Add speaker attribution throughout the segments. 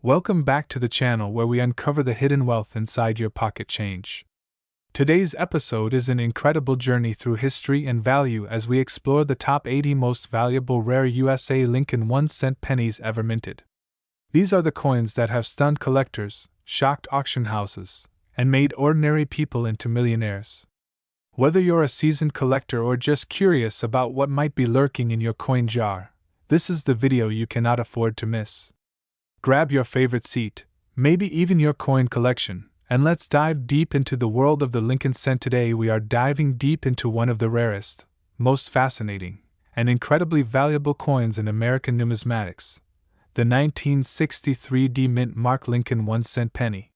Speaker 1: Welcome back to the channel where we uncover the hidden wealth inside your pocket change. Today's episode is an incredible journey through history and value as we explore the top 80 most valuable rare USA Lincoln 1-cent pennies ever minted. These are the coins that have stunned collectors, shocked auction houses, and made ordinary people into millionaires. Whether you're a seasoned collector or just curious about what might be lurking in your coin jar, this is the video you cannot afford to miss. Grab your favorite seat, maybe even your coin collection, and let's dive deep into the world of the Lincoln cent. Today we are diving deep into one of the rarest, most fascinating, and incredibly valuable coins in American numismatics, the 1963 D-Mint Mark Lincoln 1-cent penny.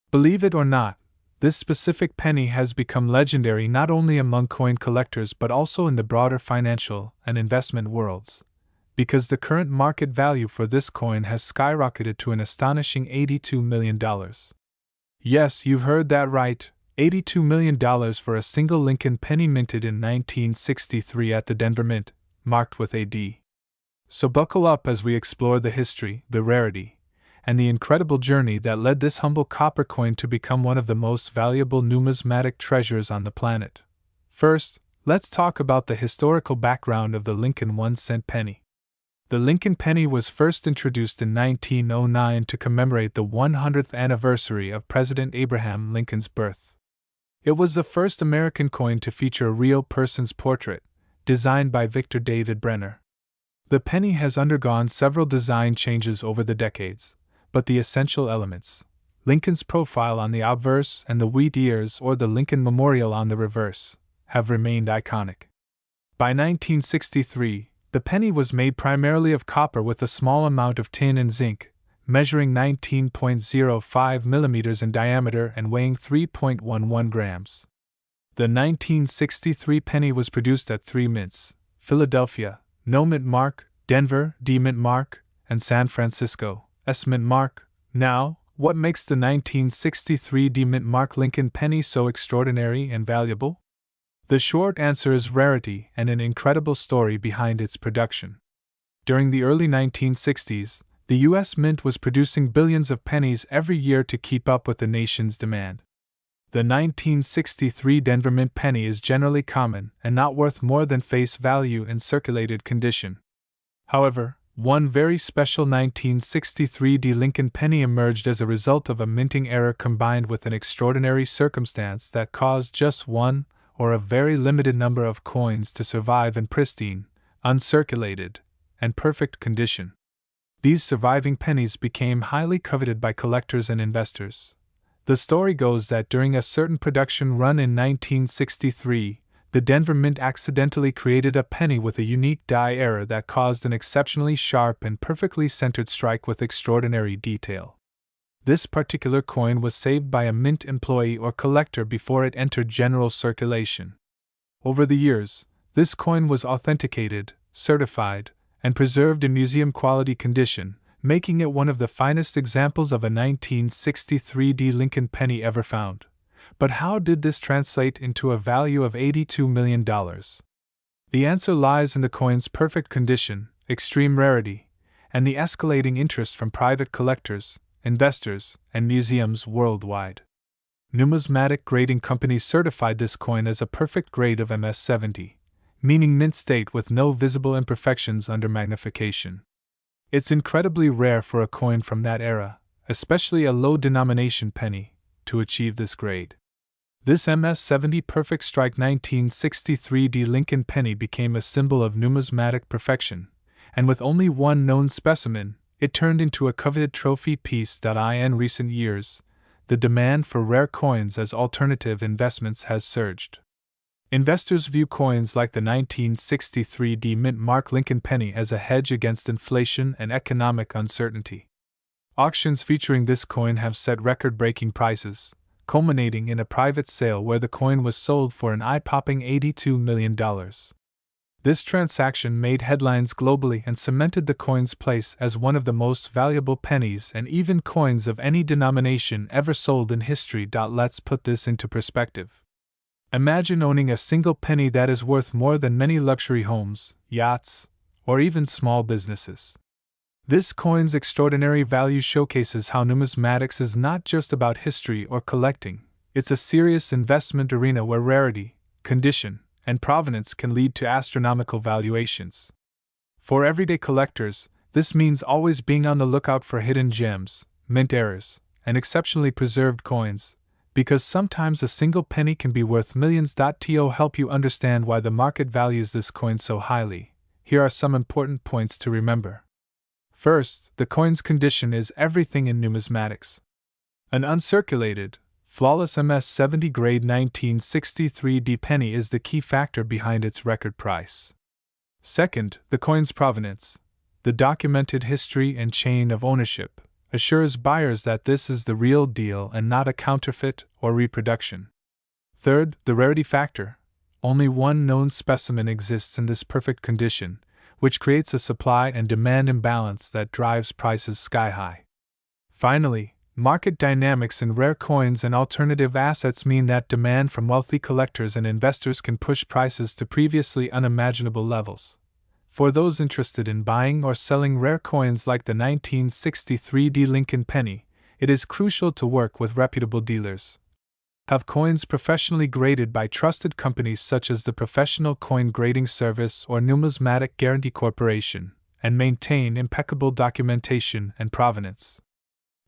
Speaker 1: Believe it or not, this specific penny has become legendary not only among coin collectors but also in the broader financial and investment worlds, because the current market value for this coin has skyrocketed to an astonishing $82 million. Yes, you heard that right, $82 million for a single Lincoln penny minted in 1963 at the Denver Mint, marked with a D. So buckle up as we explore the history, the rarity, and the incredible journey that led this humble copper coin to become one of the most valuable numismatic treasures on the planet. First, let's talk about the historical background of the Lincoln 1-cent penny. The Lincoln penny was first introduced in 1909 to commemorate the 100th anniversary of President Abraham Lincoln's birth. It was the first American coin to feature a real person's portrait, designed by Victor David Brenner. The penny has undergone several design changes over the decades, but the essential elements, Lincoln's profile on the obverse and the wheat ears or the Lincoln Memorial on the reverse, have remained iconic. By 1963, the penny was made primarily of copper with a small amount of tin and zinc, measuring 19.05 millimeters in diameter and weighing 3.11 grams. The 1963 penny was produced at three mints: Philadelphia, No Mint Mark, Denver, D Mint Mark, and San Francisco, S Mint Mark. Now, what makes the 1963 D Mint Mark Lincoln penny so extraordinary and valuable? The short answer is rarity and an incredible story behind its production. During the early 1960s, the U.S. Mint was producing billions of pennies every year to keep up with the nation's demand. The 1963 Denver Mint penny is generally common and not worth more than face value in circulated condition. However, one very special 1963 D Lincoln penny emerged as a result of a minting error combined with an extraordinary circumstance that caused just one or a very limited number of coins to survive in pristine, uncirculated, and perfect condition. These surviving pennies became highly coveted by collectors and investors. The story goes that during a certain production run in 1963, the Denver Mint accidentally created a penny with a unique die error that caused an exceptionally sharp and perfectly centered strike with extraordinary detail. This particular coin was saved by a mint employee or collector before it entered general circulation. Over the years, this coin was authenticated, certified, and preserved in museum-quality condition, making it one of the finest examples of a 1963 D Lincoln penny ever found. But how did this translate into a value of $82 million? The answer lies in the coin's perfect condition, extreme rarity, and the escalating interest from private collectors, investors, and museums worldwide. Numismatic grading companies certified this coin as a perfect grade of MS 70, meaning mint state with no visible imperfections under magnification. It's incredibly rare for a coin from that era, especially a low-denomination penny, to achieve this grade. This MS 70 perfect strike 1963 D Lincoln penny became a symbol of numismatic perfection, and with only one known specimen, it turned into a coveted trophy piece. In recent years, the demand for rare coins as alternative investments has surged. Investors view coins like the 1963 D Mint Mark Lincoln penny as a hedge against inflation and economic uncertainty. Auctions featuring this coin have set record-breaking prices, culminating in a private sale where the coin was sold for an eye-popping $82 million. This transaction made headlines globally and cemented the coin's place as one of the most valuable pennies and even coins of any denomination ever sold in history. Let's put this into perspective. Imagine owning a single penny that is worth more than many luxury homes, yachts, or even small businesses. This coin's extraordinary value showcases how numismatics is not just about history or collecting, it's a serious investment arena where rarity, condition, and provenance can lead to astronomical valuations. For everyday collectors, this means always being on the lookout for hidden gems, mint errors, and exceptionally preserved coins, because sometimes a single penny can be worth millions. To help you understand why the market values this coin so highly, here are some important points to remember. First, the coin's condition is everything in numismatics. An uncirculated, flawless MS-70 grade 1963 penny is the key factor behind its record price. Second, the coin's provenance. The documented history and chain of ownership assures buyers that this is the real deal and not a counterfeit or reproduction. Third, the rarity factor. Only one known specimen exists in this perfect condition, which creates a supply and demand imbalance that drives prices sky high. Finally, market dynamics in rare coins and alternative assets mean that demand from wealthy collectors and investors can push prices to previously unimaginable levels. For those interested in buying or selling rare coins like the 1963 Lincoln penny, it is crucial to work with reputable dealers. Have coins professionally graded by trusted companies such as the Professional Coin Grading Service or Numismatic Guarantee Corporation, and maintain impeccable documentation and provenance.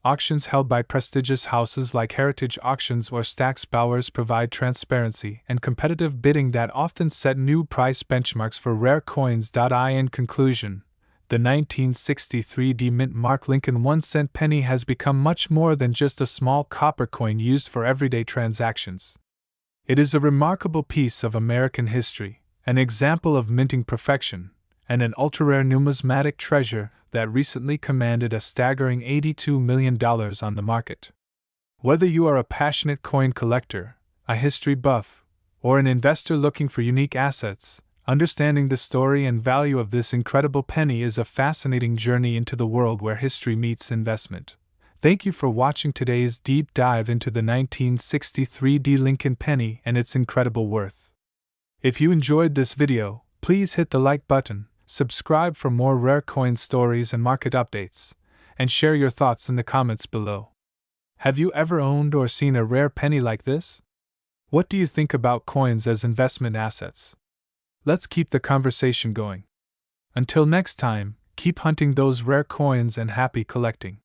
Speaker 1: Auctions held by prestigious houses like Heritage Auctions or Stack's Bowers provide transparency and competitive bidding that often set new price benchmarks for rare coins. In conclusion, the 1963 mint mark Lincoln 1-cent penny has become much more than just a small copper coin used for everyday transactions. It is a remarkable piece of American history, an example of minting perfection, and an ultra-rare numismatic treasure that recently commanded a staggering $82 million on the market. Whether you are a passionate coin collector, a history buff, or an investor looking for unique assets, understanding the story and value of this incredible penny is a fascinating journey into the world where history meets investment. Thank you for watching today's deep dive into the 1963 Lincoln penny and its incredible worth. If you enjoyed this video, please hit the like button, subscribe for more rare coin stories and market updates, and share your thoughts in the comments below. Have you ever owned or seen a rare penny like this? What do you think about coins as investment assets? Let's keep the conversation going. Until next time, keep hunting those rare coins and happy collecting.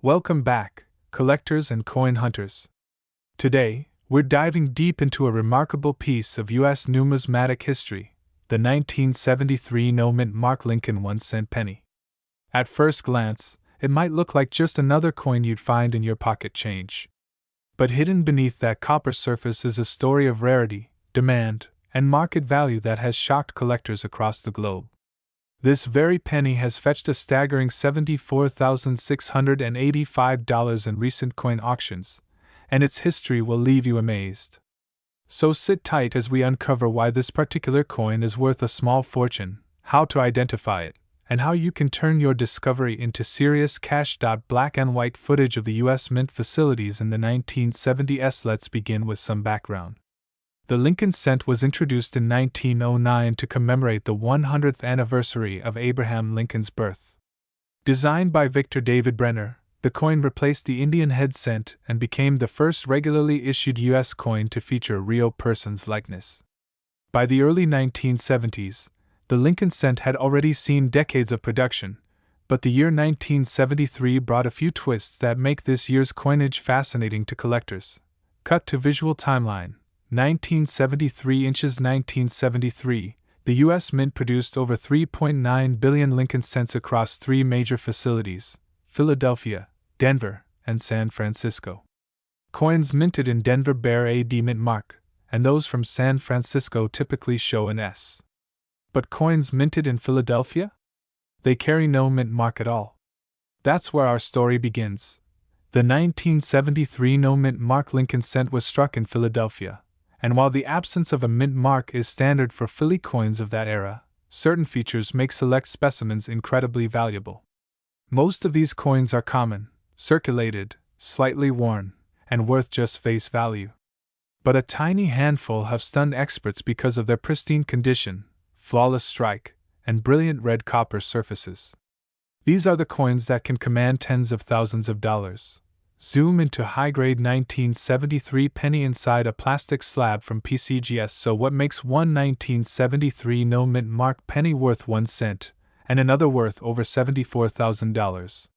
Speaker 1: Welcome back, collectors and coin hunters. Today, we're diving deep into a remarkable piece of U.S. numismatic history, the 1973 no-mint mark Lincoln 1-cent penny. At first glance, it might look like just another coin you'd find in your pocket change. But hidden beneath that copper surface is a story of rarity, demand, and market value that has shocked collectors across the globe. This very penny has fetched a staggering $74,685 in recent coin auctions, and its history will leave you amazed. So sit tight as we uncover why this particular coin is worth a small fortune, how to identify it, and how you can turn your discovery into serious cash. Black and white footage of the U.S. Mint facilities in the 1970s. Let's begin with some background. The Lincoln cent was introduced in 1909 to commemorate the 100th anniversary of Abraham Lincoln's birth. Designed by Victor David Brenner, the coin replaced the Indian head cent and became the first regularly issued U.S. coin to feature a real person's likeness. By the early 1970s, the Lincoln cent had already seen decades of production, but the year 1973 brought a few twists that make this year's coinage fascinating to collectors. Cut to visual timeline. 1973 inches 1973, the U.S. Mint produced over 3.9 billion Lincoln cents across three major facilities: Philadelphia, Denver, and San Francisco. Coins minted in Denver bear a D mint mark, and those from San Francisco typically show an S. But coins minted in Philadelphia? They carry no mint mark at all. That's where our story begins. The 1973 no mint mark Lincoln cent was struck in Philadelphia. And while the absence of a mint mark is standard for Philly coins of that era, certain features make select specimens incredibly valuable. Most of these coins are common, circulated, slightly worn, and worth just face value. But a tiny handful have stunned experts because of their pristine condition, flawless strike, and brilliant red copper surfaces. These are the coins that can command tens of thousands of dollars. Zoom into high-grade 1973 penny inside a plastic slab from PCGS. So what makes one 1973 no mint mark penny worth 1 cent, and another worth over $74,000?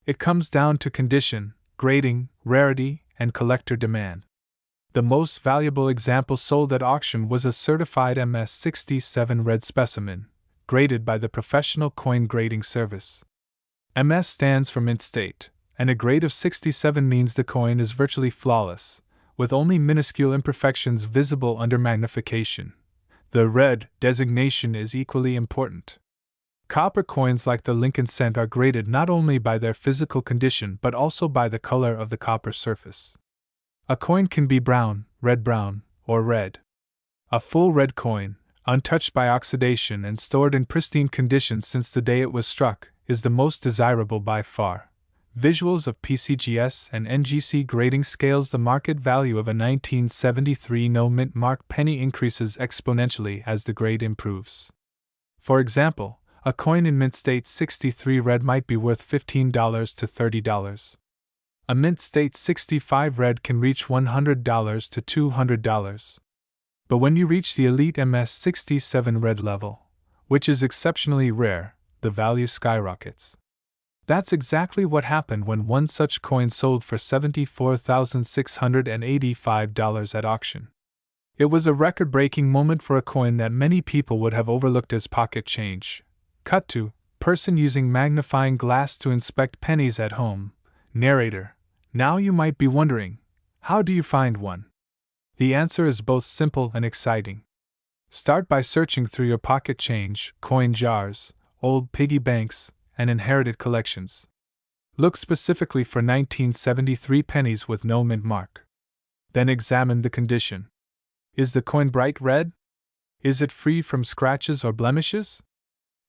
Speaker 1: It comes down to condition, grading, rarity, and collector demand. The most valuable example sold at auction was a certified MS-67 red specimen, graded by the Professional Coin Grading Service. MS stands for mint state, and a grade of 67 means the coin is virtually flawless, with only minuscule imperfections visible under magnification. The red designation is equally important. Copper coins like the Lincoln cent are graded not only by their physical condition but also by the color of the copper surface. A coin can be brown, red-brown, or red. A full red coin, untouched by oxidation and stored in pristine condition since the day it was struck, is the most desirable by far. Visuals of PCGS and NGC grading scales. The market value of a 1973 no mint mark penny increases exponentially as the grade improves. For example, a coin in mint state 63 red might be worth $15 to $30. A mint state 65 red can reach $100 to $200. But when you reach the elite MS-67 red level, which is exceptionally rare, the value skyrockets. That's exactly what happened when one such coin sold for $74,685 at auction. It was a record-breaking moment for a coin that many people would have overlooked as pocket change. Cut to person using magnifying glass to inspect pennies at home. Narrator: now you might be wondering, how do you find one? The answer is both simple and exciting. Start by searching through your pocket change, coin jars, old piggy banks, and inherited collections. Look specifically for 1973 pennies with no mint mark. Then examine the condition. Is the coin bright red? Is it free from scratches or blemishes?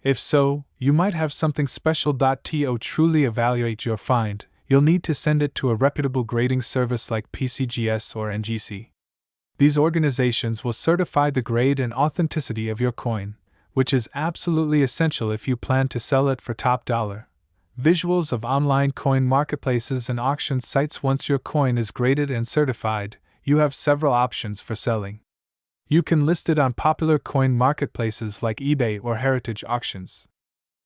Speaker 1: If so, you might have something special. To truly evaluate your find, you'll need to send it to a reputable grading service like PCGS or NGC. These organizations will certify the grade and authenticity of your coin, which is absolutely essential if you plan to sell it for top dollar. Visuals of online coin marketplaces and auction sites. Once your coin is graded and certified, you have several options for selling. You can list it on popular coin marketplaces like eBay or heritage auctions.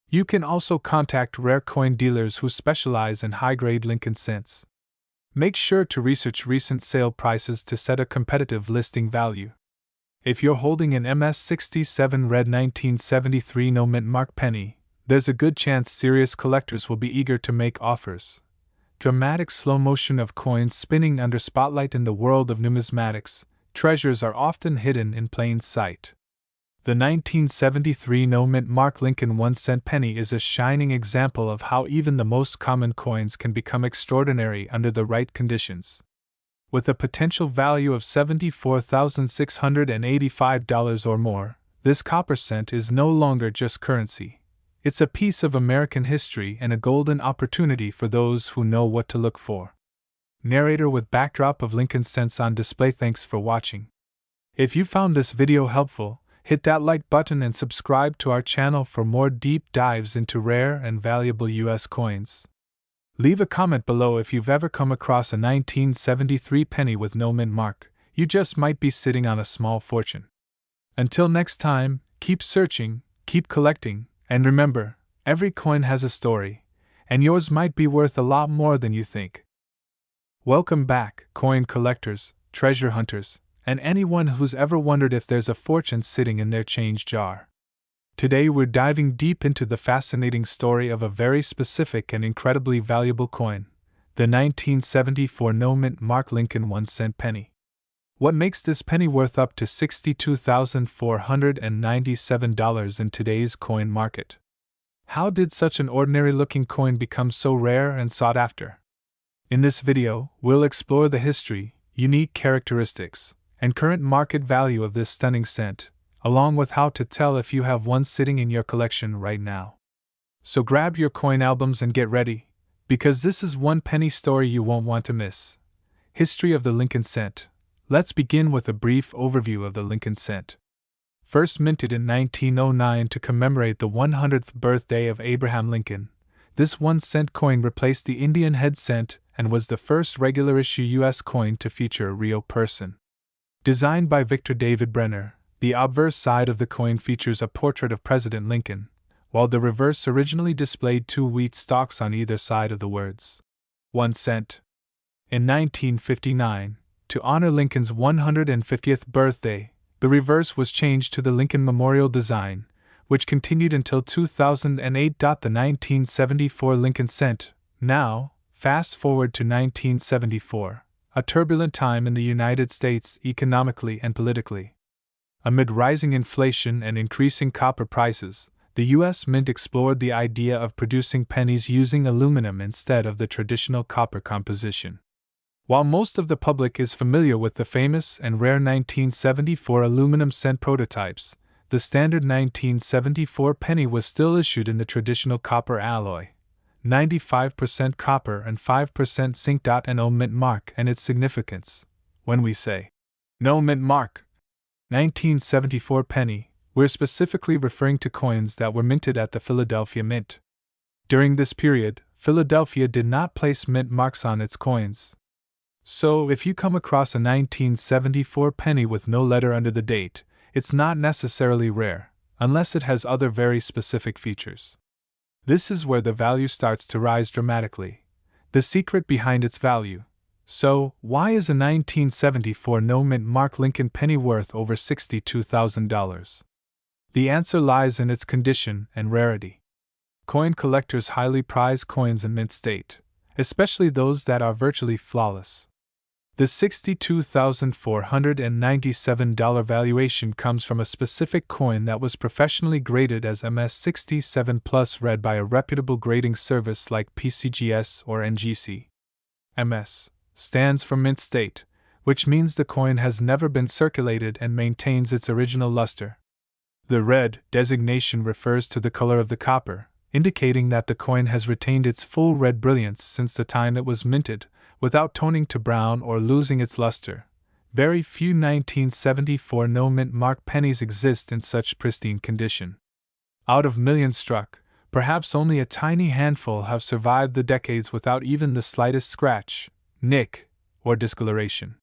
Speaker 1: You can also contact rare coin dealers who specialize in high-grade Lincoln cents. Make sure to research recent sale prices to set a competitive listing value. If you're holding an MS-67 red 1973 no mint mark penny, there's a good chance serious collectors will be eager to make offers. Dramatic slow motion of coins spinning under spotlight. In the world of numismatics, treasures are often hidden in plain sight. The 1973 no mint mark Lincoln 1-cent penny is a shining example of how even the most common coins can become extraordinary under the right conditions. With a potential value of $74,685 or more, this copper cent is no longer just currency. It's a piece of American history and a golden opportunity for those who know what to look for. Narrator with backdrop of Lincoln cents on display. Thanks for watching. If you found this video helpful, hit that like button and subscribe to our channel for more deep dives into rare and valuable US coins. Leave a comment below if you've ever come across a 1973 penny with no mint mark. You just might be sitting on a small fortune. Until next time, keep searching, keep collecting, and remember, every coin has a story, and yours might be worth a lot more than you think. Welcome back, coin collectors, treasure hunters, and anyone who's ever wondered if there's a fortune sitting in their change jar. Today we're diving deep into the fascinating story of a very specific and incredibly valuable coin, the 1974 no mint mark Lincoln 1-cent penny. What makes this penny worth up to $62,497 in today's coin market? How did such an ordinary-looking coin become so rare and sought after? In this video, we'll explore the history, unique characteristics, and current market value of this stunning cent, along with how to tell if you have one sitting in your collection right now. So grab your coin albums and get ready, because this is one penny story you won't want to miss. History of the Lincoln cent. Let's begin with a brief overview of the Lincoln cent. First minted in 1909 to commemorate the 100th birthday of Abraham Lincoln, This 1-cent coin replaced the Indian head cent and was the first regular-issue U.S. coin to feature a real person. Designed by Victor David Brenner, the obverse side of the coin features a portrait of President Lincoln, while the reverse originally displayed 2 wheat stalks on either side of the words 1 cent. In 1959, to honor Lincoln's 150th birthday, the reverse was changed to the Lincoln Memorial design, which continued until 2008. The 1974 Lincoln cent. Now, fast forward to 1974, a turbulent time in the United States economically and politically. Amid rising inflation and increasing copper prices, the U.S. Mint explored the idea of producing pennies using aluminum instead of the traditional copper composition. While most of the public is familiar with the famous and rare 1974 aluminum cent prototypes, the standard 1974 penny was still issued in the traditional copper alloy, 95% copper and 5% zinc. No mint mark and its significance. When we say, no mint mark, 1974 penny, we're specifically referring to coins that were minted at the Philadelphia Mint. During this period, Philadelphia did not place mint marks on its coins. So, if you come across a 1974 penny with no letter under the date, it's not necessarily rare, unless it has other very specific features. This is where the value starts to rise dramatically. The secret behind its value. So, why is a 1974 no mint mark Lincoln penny worth over $62,000? The answer lies in its condition and rarity. Coin collectors highly prize coins in mint state, especially those that are virtually flawless. The $62,497 valuation comes from a specific coin that was professionally graded as MS67 Plus, read by a reputable grading service like PCGS or NGC. MS stands for mint state, which means the coin has never been circulated and maintains its original luster. The red designation refers to the color of the copper, indicating that the coin has retained its full red brilliance since the time it was minted, without toning to brown or losing its luster. Very few 1974 no mint mark pennies exist in such pristine condition. Out of millions struck, perhaps only a tiny handful have survived the decades without even the slightest scratch, nick, or discoloration.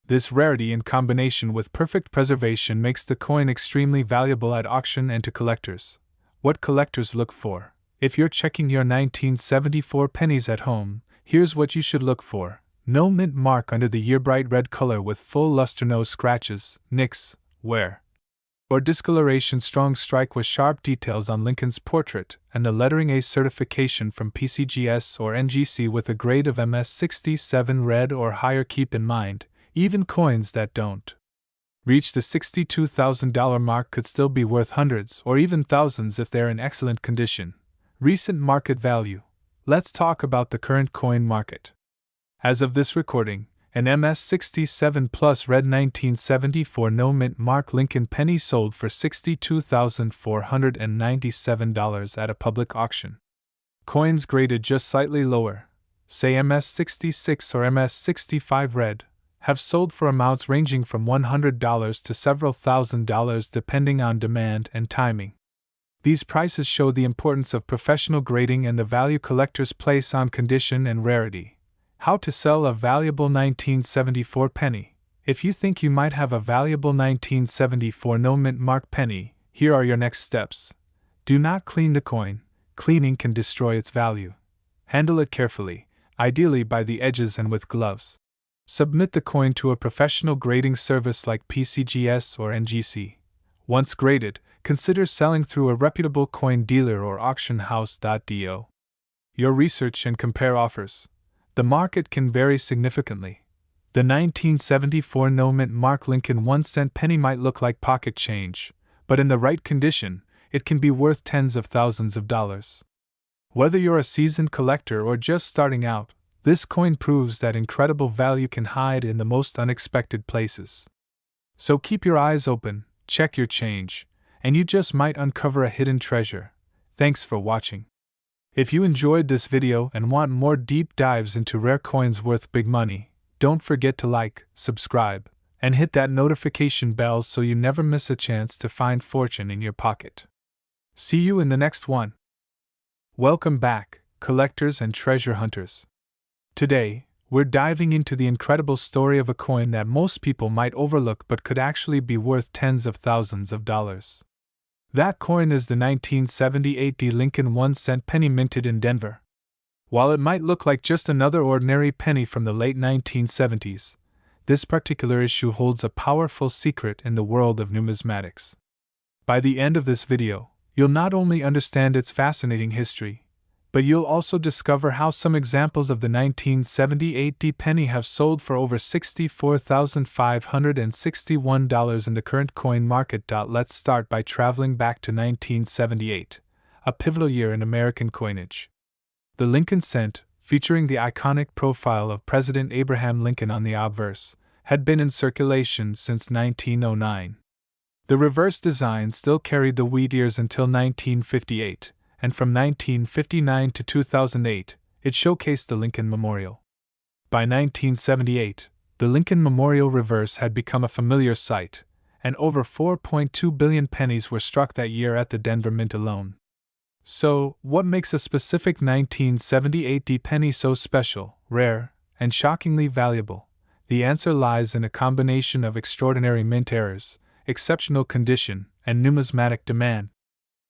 Speaker 1: This rarity in combination with perfect preservation makes the coin extremely valuable at auction and to collectors. What collectors look for. If you're checking your 1974 pennies at home, here's what you should look for. No mint mark under the year, bright red color with full luster, no scratches, nicks, wear, or discoloration, strong strike with sharp details on Lincoln's portrait, and the lettering A certification from PCGS or NGC with a grade of MS67 red or higher. Keep in mind, even coins that don't reach the $62,000 mark could still be worth hundreds or even thousands if they're in excellent condition. Recent market value. Let's talk about the current coin market. As of this recording, an MS67 Plus red 1974 no mint mark Lincoln penny sold for $62,497 at a public auction. Coins graded just slightly lower, say MS66 or MS65 red, have sold for amounts ranging from $100 to several $1,000s depending on demand and timing. These prices show the importance of professional grading and the value collectors place on condition and rarity. How to sell a valuable 1974 penny. If you think you might have a valuable 1974 no mint mark penny, here are your next steps. Do not clean the coin. Cleaning can destroy its value. Handle it carefully, ideally by the edges and with gloves. Submit the coin to a professional grading service like PCGS or NGC. Once graded, consider selling through a reputable coin dealer or auction house.do. Your research and compare offers. The market can vary significantly. The 1974 no mint mark Lincoln 1-cent penny might look like pocket change, but in the right condition, it can be worth tens of thousands of dollars. Whether you're a seasoned collector or just starting out, this coin proves that incredible value can hide in the most unexpected places. So keep your eyes open, check your change, and you just might uncover a hidden treasure. Thanks for watching. If you enjoyed this video and want more deep dives into rare coins worth big money, don't forget to like, subscribe, and hit that notification bell so you never miss a chance to find fortune in your pocket. See you in the next one. Welcome back. collectors, and treasure hunters. Today, we're diving into the incredible story of a coin that most people might overlook but could actually be worth tens of thousands of dollars. That coin is the 1978 Lincoln 1-cent penny minted in Denver. While it might look like just another ordinary penny from the late 1970s, this particular issue holds a powerful secret in the world of numismatics. By the end of this video, you'll not only understand its fascinating history, but you'll also discover how some examples of the 1978 penny have sold for over $64,561 in the current coin market. Let's start by traveling back to 1978, a pivotal year in American coinage. The Lincoln cent, featuring the iconic profile of President Abraham Lincoln on the obverse, had been in circulation since 1909. The reverse design still carried the wheat ears until 1958, and from 1959 to 2008, it showcased the Lincoln Memorial. By 1978, the Lincoln Memorial reverse had become a familiar sight, and over 4.2 billion pennies were struck that year at the Denver Mint alone. So, what makes a specific 1978 penny so special, rare, and shockingly valuable? The answer lies in a combination of extraordinary mint errors, exceptional condition, and numismatic demand.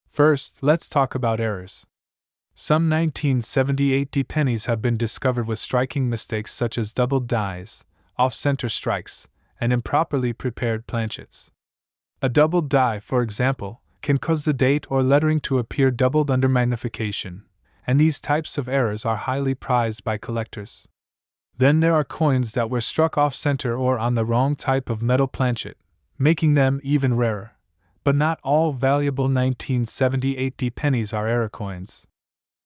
Speaker 1: First, let's talk about errors. Some 1978 pennies have been discovered with striking mistakes such as doubled dies, off-center strikes, and improperly prepared planchets. A doubled die, for example, can cause the date or lettering to appear doubled under magnification, and these types of errors are highly prized by collectors. Then there are coins that were struck off-center or on the wrong type of metal planchet, making them even rarer. But not all valuable 1978 pennies are error coins.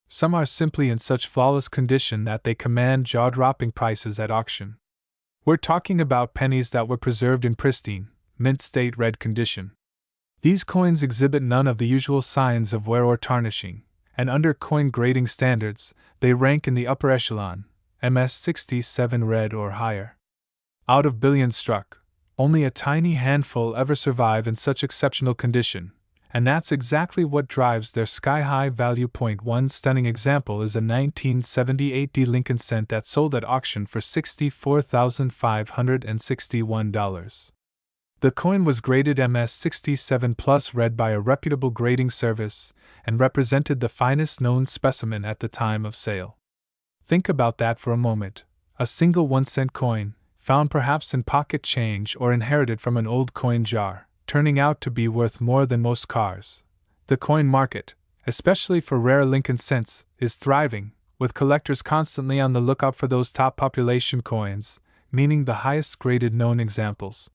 Speaker 1: Some are simply in such flawless condition that they command jaw-dropping prices at auction. We're talking about pennies that were preserved in pristine, mint-state red condition. These coins exhibit none of the usual signs of wear or tarnishing, and under coin grading standards, they rank in the upper echelon, MS67 red or higher. Out of billions struck, only a tiny handful ever survive in such exceptional condition, and that's exactly what drives their sky-high value. One stunning example is a 1978 Lincoln cent that sold at auction for $64,561. The coin was graded MS67 Plus red by a reputable grading service and represented the finest known specimen at the time of sale. Think about that for a moment. A single 1-cent coin, found perhaps in pocket change or inherited from an old coin jar, turning out to be worth more than most cars. The coin market, especially for rare Lincoln cents, is thriving, with collectors constantly on the lookout for those top population coins, meaning the highest graded known examples.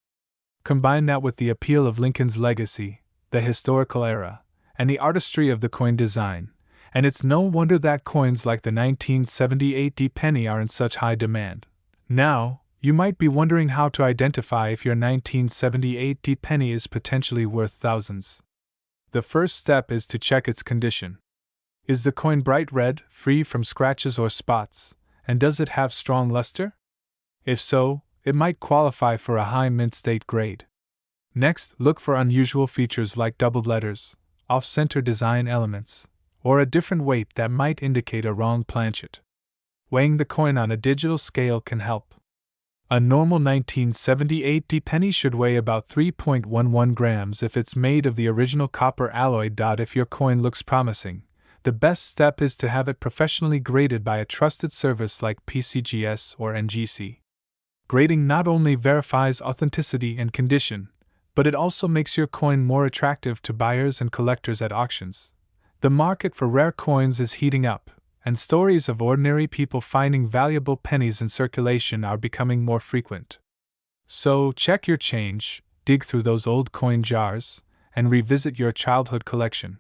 Speaker 1: Combine that with the appeal of Lincoln's legacy, the historical era, and the artistry of the coin design, and it's no wonder that coins like the 1978 penny are in such high demand. Now, you might be wondering how to identify if your 1978 penny is potentially worth thousands. The first step is to check its condition. Is the coin bright red, free from scratches or spots, and does it have strong luster? If so, it might qualify for a high mint state grade. Next, look for unusual features like doubled letters, off-center design elements, or a different weight that might indicate a wrong planchet. Weighing the coin on a digital scale can help. A normal 1978 penny should weigh about 3.11 grams if it's made of the original copper alloy. If your coin looks promising, the best step is to have it professionally graded by a trusted service like PCGS or NGC. Grading not only verifies authenticity and condition, but it also makes your coin more attractive to buyers and collectors at auctions. The market for rare coins is heating up, and stories of ordinary people finding valuable pennies in circulation are becoming more frequent. So, check your change, dig through those old coin jars, and revisit your childhood collection.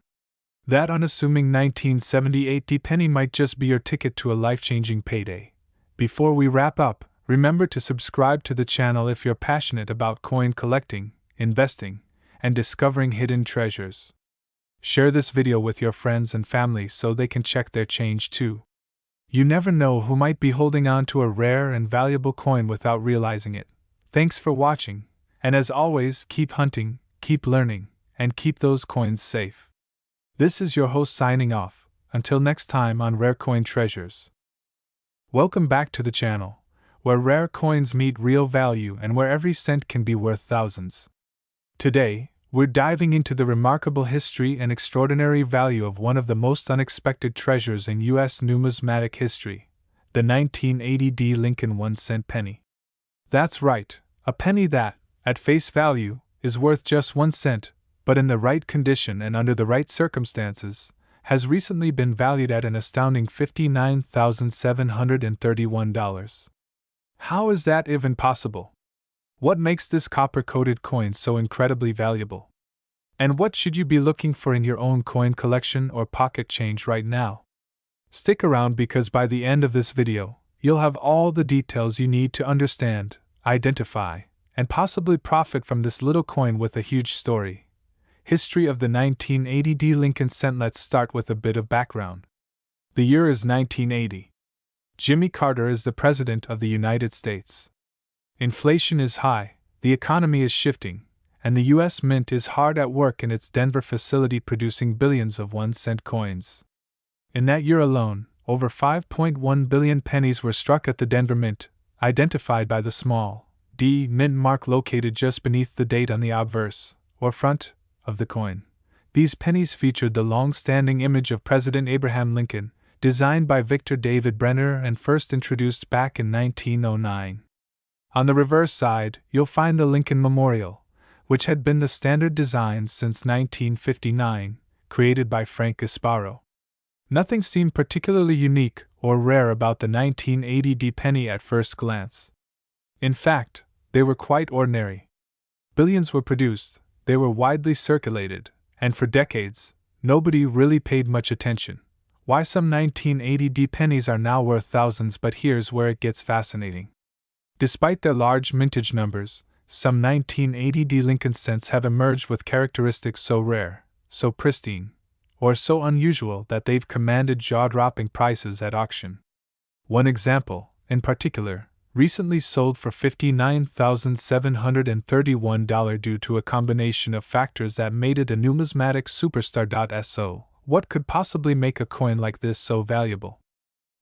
Speaker 1: That unassuming 1978 penny might just be your ticket to a life-changing payday. Before we wrap up, remember to subscribe to the channel if you're passionate about coin collecting, investing, and discovering hidden treasures. Share this video with your friends and family so they can check their change too. You never know who might be holding on to a rare and valuable coin without realizing it. Thanks for watching, and as always, keep hunting, keep learning, and keep those coins safe. This is your host signing off. Until next time on Rare Coin Treasures. Welcome back to the channel, where rare coins meet real value and where every cent can be worth thousands. Today, we're diving into the remarkable history and extraordinary value of one of the most unexpected treasures in U.S. numismatic history, the 1980 Lincoln 1-cent penny. That's right, a penny that, at face value, is worth just 1 cent, but in the right condition and under the right circumstances, has recently been valued at an astounding $59,731. How is that even possible? What makes this copper-coated coin so incredibly valuable? And what should you be looking for in your own coin collection or pocket change right now? Stick around because by the end of this video, you'll have all the details you need to understand, identify, and possibly profit from this little coin with a huge story. History of the 1980 Lincoln cent. Let's start with a bit of background. The year is 1980. Jimmy Carter is the President of the United States. Inflation is high, the economy is shifting, and the U.S. Mint is hard at work in its Denver facility producing billions of 1-cent coins. In that year alone, over 5.1 billion pennies were struck at the Denver Mint, identified by the small D mint mark located just beneath the date on the obverse, or front, of the coin. These pennies featured the long-standing image of President Abraham Lincoln, designed by Victor David Brenner and first introduced back in 1909. On the reverse side, you'll find the Lincoln Memorial, which had been the standard design since 1959, created by Frank Gasparo. Nothing seemed particularly unique or rare about the 1980 penny at first glance. In fact, they were quite ordinary. Billions were produced, they were widely circulated, and for decades, nobody really paid much attention. Why some 1980 pennies are now worth thousands, but here's where it gets fascinating. Despite their large mintage numbers, some 1980 Lincoln cents have emerged with characteristics so rare, so pristine, or so unusual that they've commanded jaw-dropping prices at auction. One example, in particular, recently sold for $59,731 due to a combination of factors that made it a numismatic superstar. So, what could possibly make a coin like this so valuable?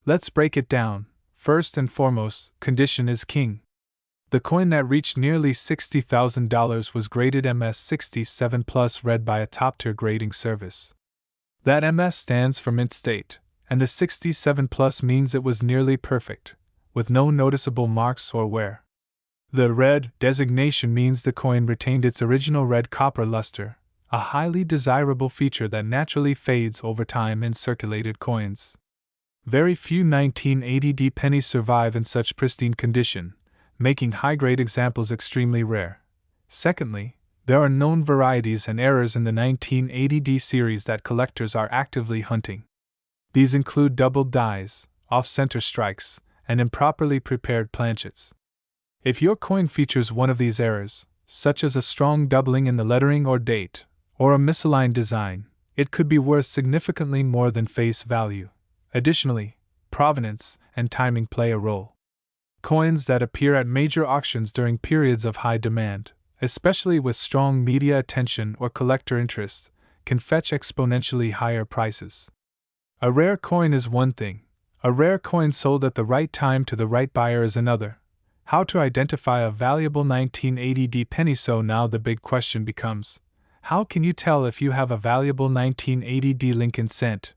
Speaker 1: Let's break it down. First and foremost, condition is king. The coin that reached nearly $60,000 was graded MS 67 Plus, read by a top-tier grading service. That MS stands for mint state, and the 67 Plus means it was nearly perfect, with no noticeable marks or wear. The red designation means the coin retained its original red copper luster, a highly desirable feature that naturally fades over time in circulated coins. Very few 1980 pennies survive in such pristine condition, making high-grade examples extremely rare. Secondly, there are known varieties and errors in the 1980 series that collectors are actively hunting. These include doubled dies, off-center strikes, and improperly prepared planchets. If your coin features one of these errors, such as a strong doubling in the lettering or date, or a misaligned design, it could be worth significantly more than face value. Additionally, provenance and timing play a role. Coins that appear at major auctions during periods of high demand, especially with strong media attention or collector interest, can fetch exponentially higher prices. A rare coin is one thing. A rare coin sold at the right time to the right buyer is another. How to identify a valuable 1980 penny? So now the big question becomes, how can you tell if you have a valuable 1980 Lincoln cent?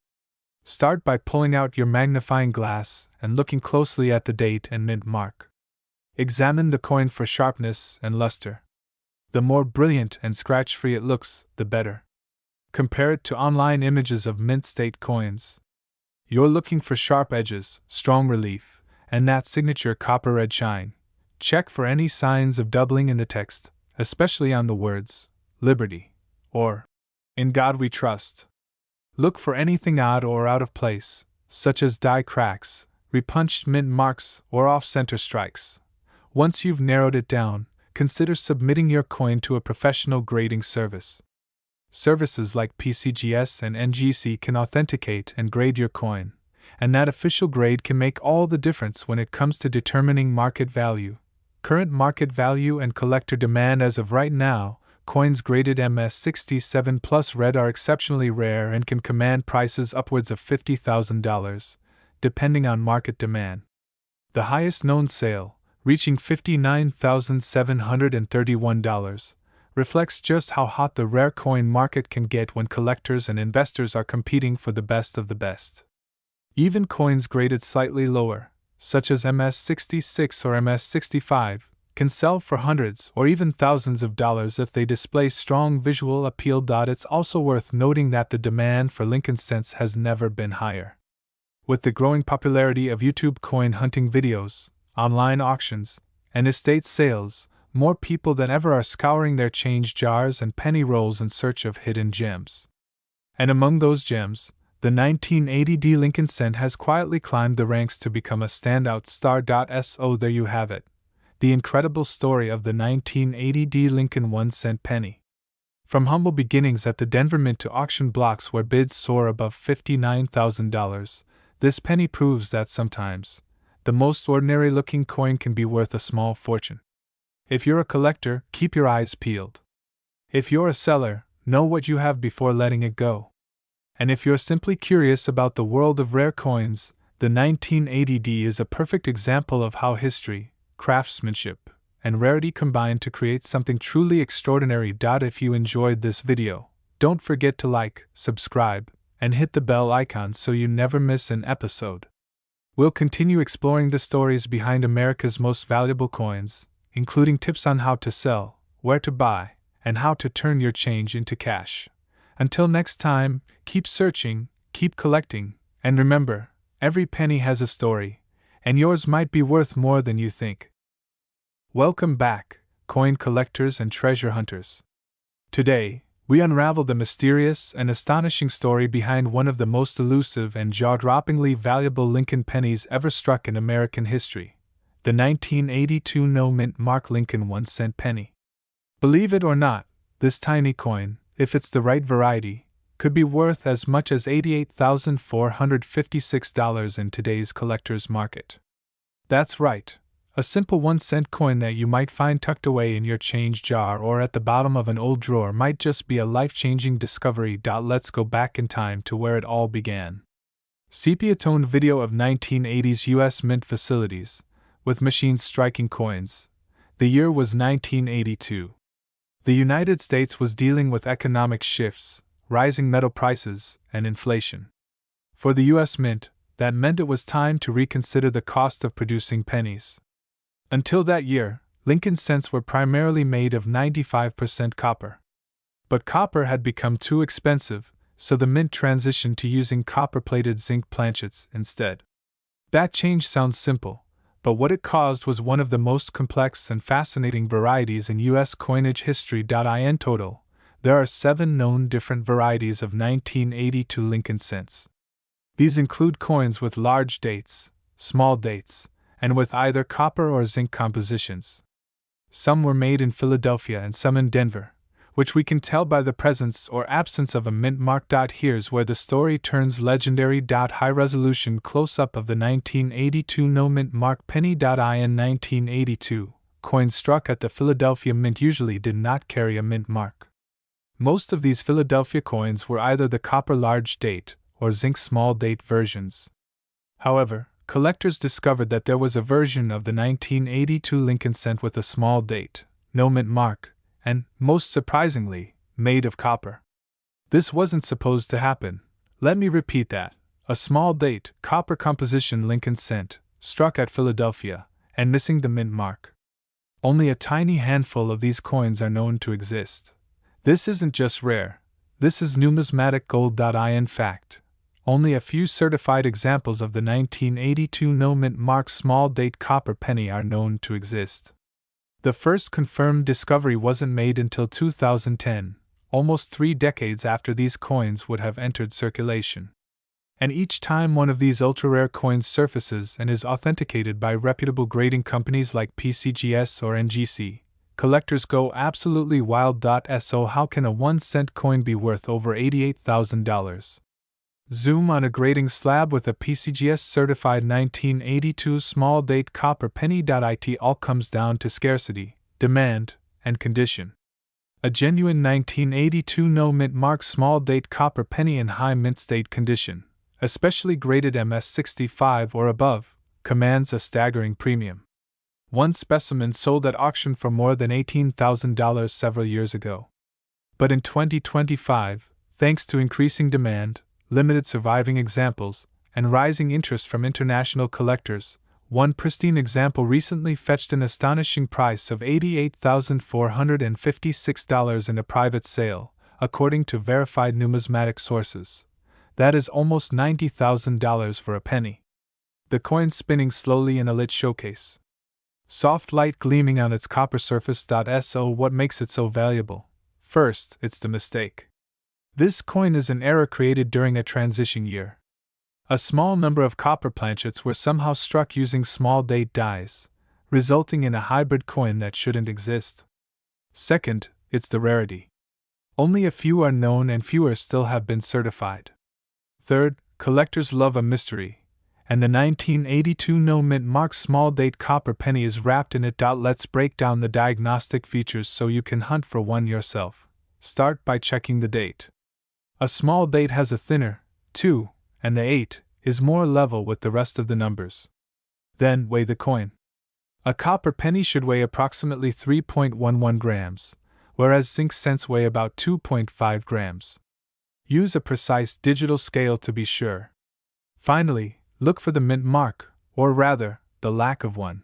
Speaker 1: Start by pulling out your magnifying glass and looking closely at the date and mint mark. Examine the coin for sharpness and luster. The more brilliant and scratch-free it looks, the better. Compare it to online images of mint state coins. You're looking for sharp edges, strong relief, and that signature copper red shine. Check for any signs of doubling in the text, especially on the words, Liberty, or In God We Trust. Look for anything odd or out of place, such as die cracks, repunched mint marks, or off-center strikes. Once you've narrowed it down, consider submitting your coin to a professional grading service. Services like PCGS and NGC can authenticate and grade your coin, and that official grade can make all the difference when it comes to determining market value. Current market value and collector demand as of right now coins graded MS67 plus red are exceptionally rare and can command prices upwards of $50,000, depending on market demand. The highest known sale, reaching $59,731, reflects just how hot the rare coin market can get when collectors and investors are competing for the best of the best. Even coins graded slightly lower, such as MS66 or MS65, can sell for hundreds or even thousands of dollars if they display strong visual appeal. It's also worth noting that the demand for Lincoln cents has never been higher. With the growing popularity of YouTube coin hunting videos, online auctions, and estate sales, more people than ever are scouring their change jars and penny rolls in search of hidden gems. And among those gems, the 1980D Lincoln cent has quietly climbed the ranks to become a standout star. So there you have it, the incredible story of the 1980D Lincoln 1-cent penny. From humble beginnings at the Denver Mint to auction blocks where bids soar above $59,000, this penny proves that sometimes, the most ordinary-looking coin can be worth a small fortune. If you're a collector, keep your eyes peeled. If you're a seller, know what you have before letting it go. And if you're simply curious about the world of rare coins, the 1980D is a perfect example of how history, craftsmanship, and rarity combine to create something truly extraordinary. If you enjoyed this video, don't forget to like, subscribe, and hit the bell icon so you never miss an episode. We'll continue exploring the stories behind America's most valuable coins, including tips on how to sell, where to buy, and how to turn your change into cash. Until next time, keep searching, keep collecting, and remember, every penny has a story, and yours might be worth more than you think. Welcome back, coin collectors and treasure hunters. Today, we unravel the mysterious and astonishing story behind one of the most elusive and jaw-droppingly valuable Lincoln pennies ever struck in American history, the 1982 no-mint mark Lincoln 1-cent penny. Believe it or not, this tiny coin, if it's the right variety, could be worth as much as $88,456 in today's collector's market. That's right, a simple 1-cent coin that you might find tucked away in your change jar or at the bottom of an old drawer might just be a life-changing discovery. Let's go back in time to where it all began. Sepia-toned video of 1980s U.S. Mint facilities, with machines striking coins. The year was 1982. The United States was dealing with economic shifts, rising metal prices, and inflation. For the U.S. Mint, that meant it was time to reconsider the cost of producing pennies. Until that year, Lincoln cents were primarily made of 95% copper. But copper had become too expensive, so the Mint transitioned to using copper-plated zinc planchets instead. That change sounds simple, but what it caused was one of the most complex and fascinating varieties in U.S. coinage history. In total, there are 7 known different varieties of 1982 Lincoln cents. These include coins with large dates, small dates, and with either copper or zinc compositions. Some were made in Philadelphia and some in Denver, which we can tell by the presence or absence of a mint mark. Here's where the story turns legendary. High-resolution close-up of the 1982 no-mint mark penny. In 1982, coins struck at the Philadelphia Mint usually did not carry a mint mark. Most of these Philadelphia coins were either the copper large date or zinc small date versions. However, collectors discovered that there was a version of the 1982 Lincoln cent with a small date, no mint mark, and, most surprisingly, made of copper. This wasn't supposed to happen. Let me repeat that. A small date, copper composition Lincoln cent, struck at Philadelphia, and missing the mint mark. Only a tiny handful of these coins are known to exist. This isn't just rare. This is numismatic gold. In fact, only a few certified examples of the 1982 no-mint mark small date copper penny are known to exist. The first confirmed discovery wasn't made until 2010, almost 3 decades after these coins would have entered circulation. And each time one of these ultra-rare coins surfaces and is authenticated by reputable grading companies like PCGS or NGC, collectors go absolutely wild. So how can a 1-cent coin be worth over $88,000? Zoom on a grading slab with a PCGS certified 1982 small date copper penny. It all comes down to scarcity, demand, and condition. A genuine 1982 no-mint mark small date copper penny in high mint state condition, especially graded MS65 or above, commands a staggering premium. One specimen sold at auction for more than $18,000 several years ago. But in 2025, thanks to increasing demand, limited surviving examples, and rising interest from international collectors, one pristine example recently fetched an astonishing price of $88,456 in a private sale, according to verified numismatic sources. That is almost $90,000 for a penny. The coin spinning slowly in a lit showcase. Soft light gleaming on its copper surface. So what makes it so valuable? First, it's the mistake. This coin is an error created during a transition year. A small number of copper planchets were somehow struck using small date dies, resulting in a hybrid coin that shouldn't exist. Second, it's the rarity. Only a few are known and fewer still have been certified. Third, collectors love a mystery, and the 1982 no-mint mark small date copper penny is wrapped in it. Let's break down the diagnostic features so you can hunt for one yourself. Start by checking the date. A small date has a thinner 2, and the 8 is more level with the rest of the numbers. Then weigh the coin. A copper penny should weigh approximately 3.11 grams, whereas zinc cents weigh about 2.5 grams. Use a precise digital scale to be sure. Finally, look for the mint mark, or rather, the lack of one.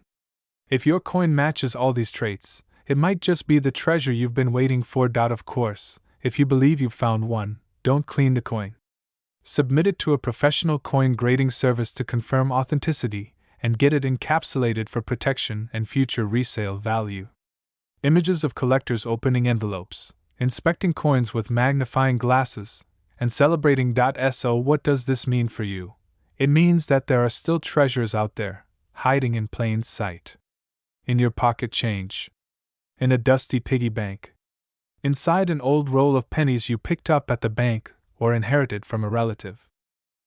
Speaker 1: If your coin matches all these traits, it might just be the treasure you've been waiting for. Of course, if you believe you've found one, don't clean the coin. Submit it to a professional coin grading service to confirm authenticity and get it encapsulated for protection and future resale value. Images of collectors opening envelopes, inspecting coins with magnifying glasses, and celebrating. So what does this mean for you? It means that there are still treasures out there, hiding in plain sight. In your pocket change. In a dusty piggy bank. Inside an old roll of pennies you picked up at the bank or inherited from a relative.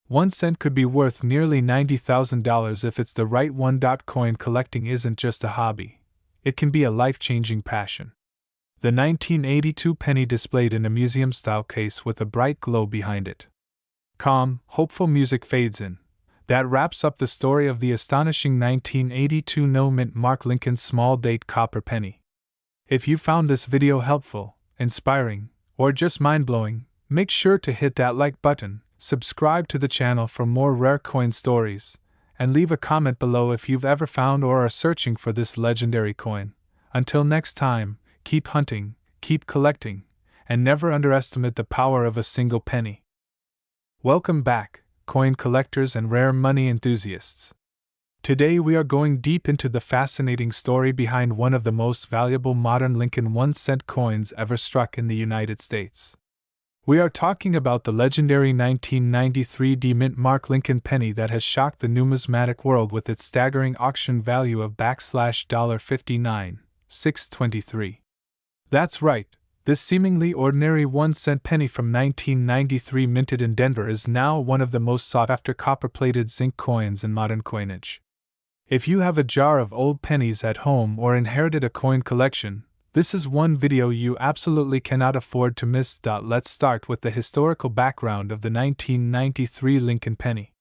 Speaker 1: 1 cent could be worth nearly $90,000 if it's the right one. Coin collecting isn't just a hobby. It can be a life-changing passion. The 1982 penny displayed in a museum-style case with a bright glow behind it. Calm, hopeful music fades in. That wraps up the story of the astonishing 1982 no-mint mark Lincoln small date copper penny. If you found this video helpful, inspiring, or just mind-blowing, make sure to hit that like button, subscribe to the channel for more rare coin stories, and leave a comment below if you've ever found or are searching for this legendary coin. Until next time, keep hunting, keep collecting, and never underestimate the power of a single penny. Welcome back, coin collectors and rare money enthusiasts. Today we are going deep into the fascinating story behind one of the most valuable modern Lincoln 1-cent coins ever struck in the United States. We are talking about the legendary 1993 D-Mint mark Lincoln penny that has shocked the numismatic world with its staggering auction value of $59,623. That's right, this seemingly ordinary 1-cent penny from 1993 minted in Denver is now one of the most sought-after copper-plated zinc coins in modern coinage. If you have a jar of old pennies at home or inherited a coin collection, this is one video you absolutely cannot afford to miss. Let's start with the historical background of the 1993 Lincoln penny.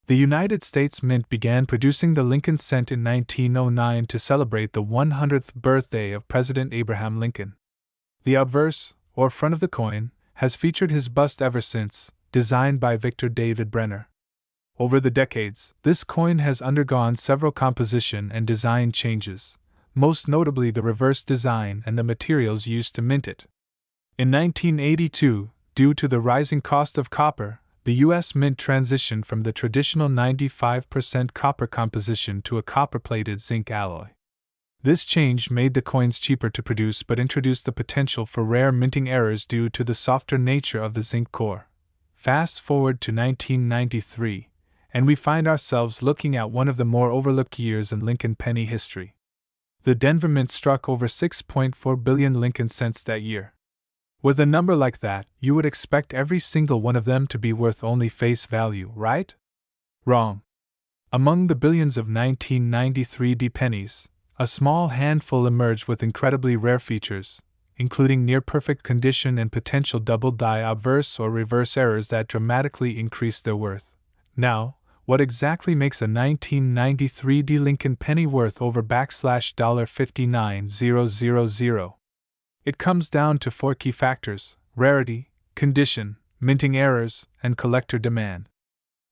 Speaker 1: The United States Mint began producing the Lincoln cent in 1909 to celebrate the 100th birthday of President Abraham Lincoln. The obverse, or front of the coin, has featured his bust ever since, designed by Victor David Brenner. Over the decades, this coin has undergone several composition and design changes, most notably the reverse design and the materials used to mint it. In 1982, due to the rising cost of copper, the U.S. Mint transitioned from the traditional 95% copper composition to a copper-plated zinc alloy. This change made the coins cheaper to produce but introduced the potential for rare minting errors due to the softer nature of the zinc core. Fast forward to 1993, and we find ourselves looking at one of the more overlooked years in Lincoln penny history. The Denver Mint struck over 6.4 billion Lincoln cents that year. With a number like that, you would expect every single one of them to be worth only face value, right? Wrong. Among the billions of 1993 D pennies, a small handful emerged with incredibly rare features, including near-perfect condition and potential double-die obverse or reverse errors that dramatically increase their worth. Now, what exactly makes a 1993 D Lincoln penny worth over $59,000? It comes down to 4 key factors: rarity, condition, minting errors, and collector demand.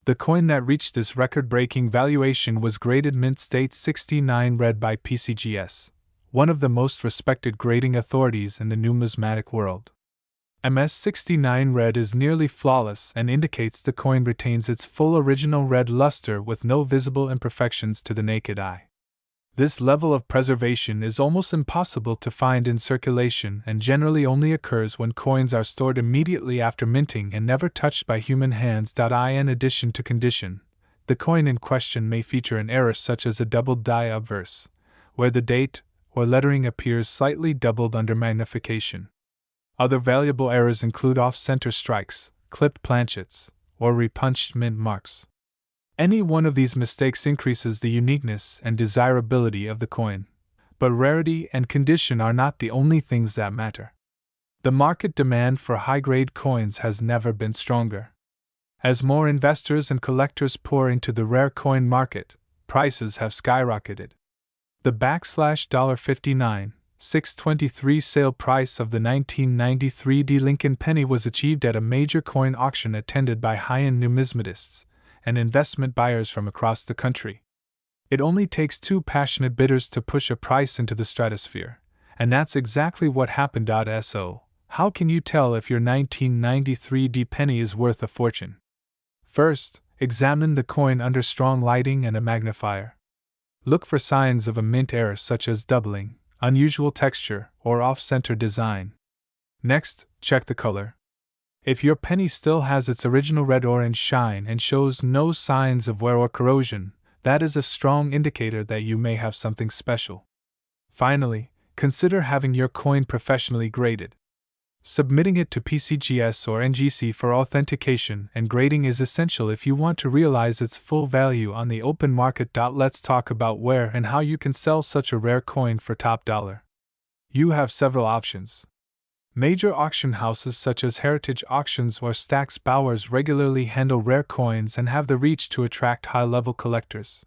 Speaker 1: The coin that reached this record-breaking valuation was graded Mint State 69 Red by PCGS, one of the most respected grading authorities in the numismatic world. MS69 Red is nearly flawless and indicates the coin retains its full original red luster with no visible imperfections to the naked eye. This level of preservation is almost impossible to find in circulation and generally only occurs when coins are stored immediately after minting and never touched by human hands. In addition to condition, the coin in question may feature an error such as a doubled die obverse, where the date or lettering appears slightly doubled under magnification. Other valuable errors include off-center strikes, clipped planchets, or repunched mint marks. Any one of these mistakes increases the uniqueness and desirability of the coin, but rarity and condition are not the only things that matter. The market demand for high-grade coins has never been stronger. As more investors and collectors pour into the rare coin market, prices have skyrocketed. The $59,623 sale price of the 1993 D Lincoln penny was achieved at a major coin auction attended by high-end numismatists and investment buyers from across the country. It only takes 2 passionate bidders to push a price into the stratosphere, and that's exactly what happened. So, how can you tell if your 1993 D penny is worth a fortune? First, examine the coin under strong lighting and a magnifier. Look for signs of a mint error such as doubling, unusual texture, or off-center design. Next, check the color. If your penny still has its original red-orange shine and shows no signs of wear or corrosion, that is a strong indicator that you may have something special. Finally, consider having your coin professionally graded. Submitting it to PCGS or NGC for authentication and grading is essential if you want to realize its full value on the open market. Let's talk about where and how you can sell such a rare coin for top dollar. You have several options. Major auction houses such as Heritage Auctions or Stack's Bowers regularly handle rare coins and have the reach to attract high-level collectors.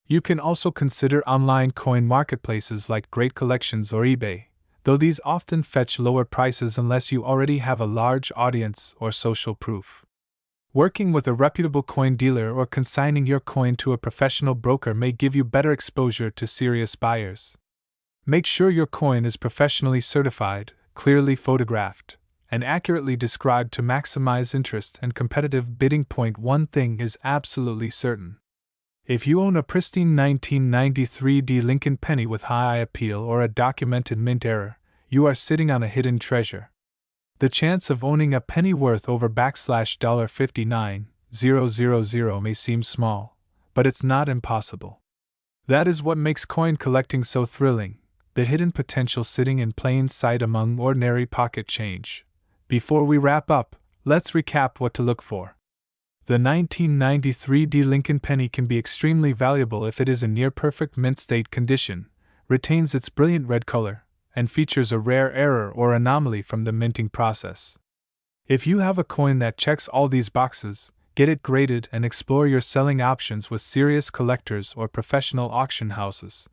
Speaker 1: You can also consider online coin marketplaces like Great Collections or eBay, though these often fetch lower prices unless you already have a large audience or social proof. Working with a reputable coin dealer or consigning your coin to a professional broker may give you better exposure to serious buyers. Make sure your coin is professionally certified, clearly photographed, and accurately described to maximize interest and competitive bidding. One thing is absolutely certain. If you own a pristine 1993 D Lincoln penny with high appeal or a documented mint error, you are sitting on a hidden treasure. The chance of owning a penny worth over $59,000 may seem small, but it's not impossible. That is what makes coin collecting so thrilling, the hidden potential sitting in plain sight among ordinary pocket change. Before we wrap up, let's recap what to look for. The 1993 D Lincoln penny can be extremely valuable if it is in near-perfect mint state condition, retains its brilliant red color, and features a rare error or anomaly from the minting process. If you have a coin that checks all these boxes, get it graded and explore your selling options with serious collectors or professional auction houses.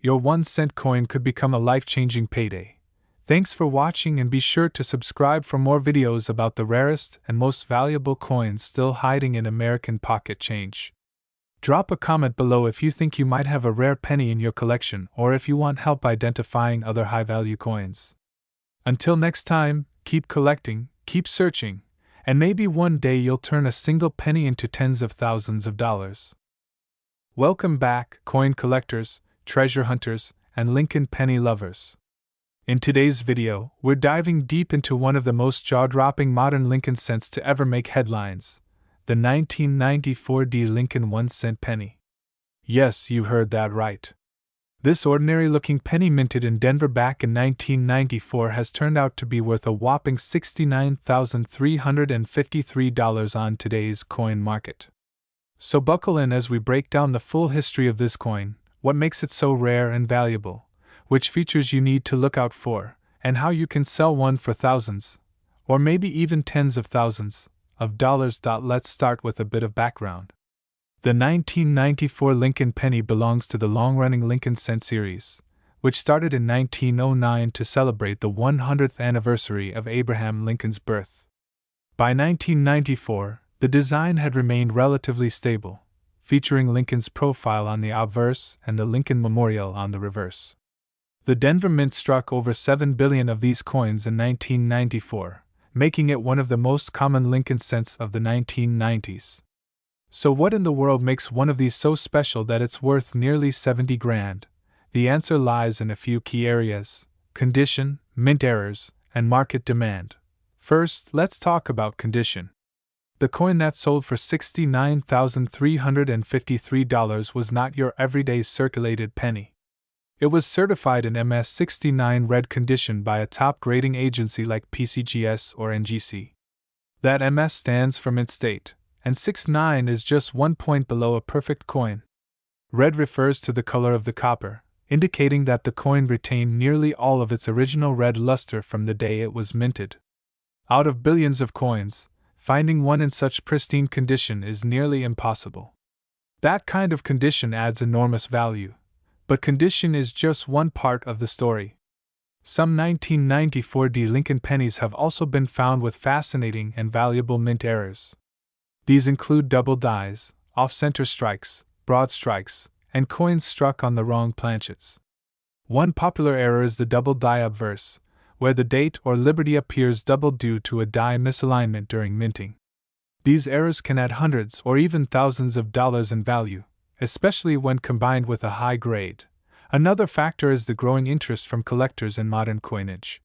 Speaker 1: Your 1-cent coin could become a life-changing payday. Thanks for watching, and be sure to subscribe for more videos about the rarest and most valuable coins still hiding in American pocket change. Drop a comment below if you think you might have a rare penny in your collection or if you want help identifying other high-value coins. Until next time, keep collecting, keep searching, and maybe one day you'll turn a single penny into tens of thousands of dollars. Welcome back, coin collectors, treasure hunters, and Lincoln penny lovers. In today's video, we're diving deep into one of the most jaw-dropping modern Lincoln cents to ever make headlines, the 1994 D Lincoln 1-cent penny. Yes, you heard that right. This ordinary-looking penny minted in Denver back in 1994 has turned out to be worth a whopping $69,353 on today's coin market. So buckle in as we break down the full history of this coin, what makes it so rare and valuable, which features you need to look out for, and how you can sell one for thousands, or maybe even tens of thousands, of dollars. Let's start with a bit of background. The 1994 Lincoln penny belongs to the long-running Lincoln cent series, which started in 1909 to celebrate the 100th anniversary of Abraham Lincoln's birth. By 1994, the design had remained relatively stable, featuring Lincoln's profile on the obverse and the Lincoln Memorial on the reverse. The Denver Mint struck over 7 billion of these coins in 1994, making it one of the most common Lincoln cents of the 1990s. So what in the world makes one of these so special that it's worth nearly 70 grand? The answer lies in a few key areas: condition, mint errors, and market demand. First, let's talk about condition. The coin that sold for $69,353 was not your everyday circulated penny. It was certified in MS69 red condition by a top grading agency like PCGS or NGC. That MS stands for mint state, and 69 is just 1 point below a perfect coin. Red refers to the color of the copper, indicating that the coin retained nearly all of its original red luster from the day it was minted. Out of billions of coins, finding one in such pristine condition is nearly impossible. That kind of condition adds enormous value, but condition is just one part of the story. Some 1994 Lincoln pennies have also been found with fascinating and valuable mint errors. These include double dies, off-center strikes, broad strikes, and coins struck on the wrong planchets. One popular error is the double die obverse, where the date or liberty appears double due to a die misalignment during minting. These errors can add hundreds or even thousands of dollars in value, especially when combined with a high grade. Another factor is the growing interest from collectors in modern coinage.